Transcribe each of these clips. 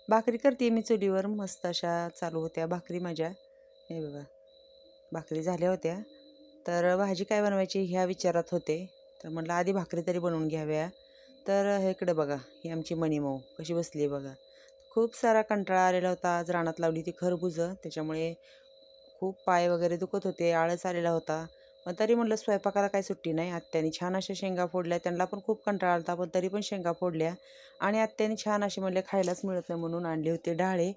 भाकरी करते मी चुलीवर मस्त अशा चालू होत्या भाकरी माझ्या. हे बघा, भाकरी झाल्या होत्या. तर भाजी काय बनवायची ह्या विचारात होते. तर म्हटलं आधी भाकरी तरी बनवून घ्याव्या. तर हे इकडे बघा, ही आमची मणिमऊ कशी बसली आहे बघा. खूप सारा कंटाळा आलेला होता. आज रानात लावली ती खरबुजं, त्याच्यामुळे खूप पाय वगैरे दुखत होते, आळस आलेला होता. मग तरी म्हटलं स्वयंपाकाला काही सुट्टी नाही. आत्याने छान अशा शेंगा फोडल्या. त्यांना पण खूप कंटाळा आला होता, पण तरी पण शेंगा फोडल्या. आणि आत्याने छान असे म्हणले खायलाच मिळत नाही म्हणून आणले होते डाळे.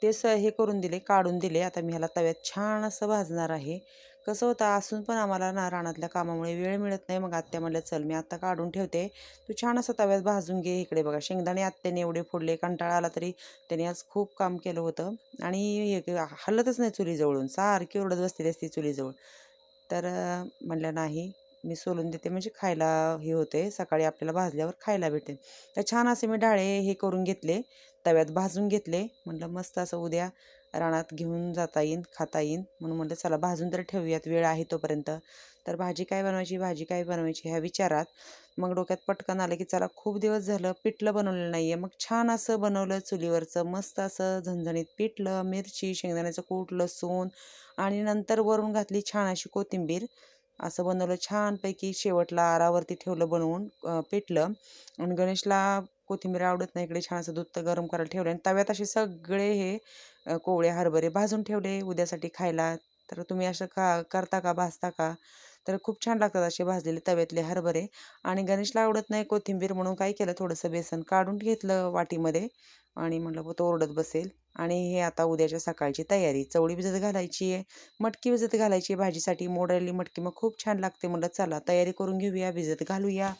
ते हे करून दिले, काढून दिले. आता मी ह्याला तव्यात छान असं भाजणार आहे. कसं होतं, असून पण आम्हाला ना रानातल्या कामामुळे वेळ मिळत नाही. मग आत्या म्हणल्या चल मी आत्ता काढून ठेवते, तू छान असं तव्यात भाजून घे. इकडे बघा, शेंगदाणे आत्याने एवढे फोडले. कंटाळा आला तरी त्याने आज खूप काम केलं होतं. आणि हे हलतच नाही चुलीजवळून, सारखी ओरडत बसलेली असते चुलीजवळ. तर म्हणलं नाही, मी सोलून देते म्हणजे खायला हे होते, सकाळी आपल्याला भाजल्यावर खायला भेटेल. तर छान असे मी डाळे हे करून घेतले, तव्यात भाजून घेतले. म्हटलं मस्त असं उद्या रानात घेऊन जाता येईन, खाता येईन म्हणून म्हटलं चला भाजून तर ठेवूयात, वेळ आहे तोपर्यंत. तर भाजी काय बनवायची, भाजी काय बनवायची ह्या विचारात मग डोक्यात पटकन आलं की चला खूप दिवस झालं पिठलं बनवलेलं नाही आहे. मग छान असं बनवलं चुलीवरचं, मस्त असं झणझणीत पिठलं, मिरची, शेंगदाण्याचं कूट, लसूण आणि नंतर वरून घातली छान अशी कोथिंबीर. असं बनवलं छानपैकी. शेवटला आरावरती ठेवलं बनवून पिठलं. आणि गणेशला कोथिंबीर आवडत नाही. इकडे छान असं दूध गरम करायला ठेवलं आणि तव्यात असे सगळे हे कोवळे हरभरे भाजून ठेवले उद्यासाठी खायला. तर तुम्ही असं करता का, भाजता का? तर खूप छान लागतात असे भाजलेले तव्यातले हरभरे. आणि गणेशला आवडत नाही कोथिंबीर म्हणून काय केलं, थोडंसं बेसन काढून घेतलं वाटीमध्ये आणि म्हटलं तो ओरडत बसेल. आणि हे आता उद्याच्या सकाळची तयारी. चवळी भिजत घालायची आहे, मटकी भिजत घालायची आहे भाजीसाठी. मोड मटकी मग खूप छान लागते. म्हटलं चला तयारी करून घेऊया, भिजत घालूया.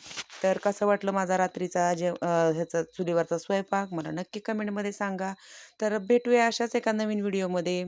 तर कसं वाटलं माझा रात्रीचा ह्याचा चुलीवरचा स्वयंपाक मला नक्की कमेंटमध्ये सांगा. तर भेटूया अशाच एका नवीन व्हिडिओमध्ये.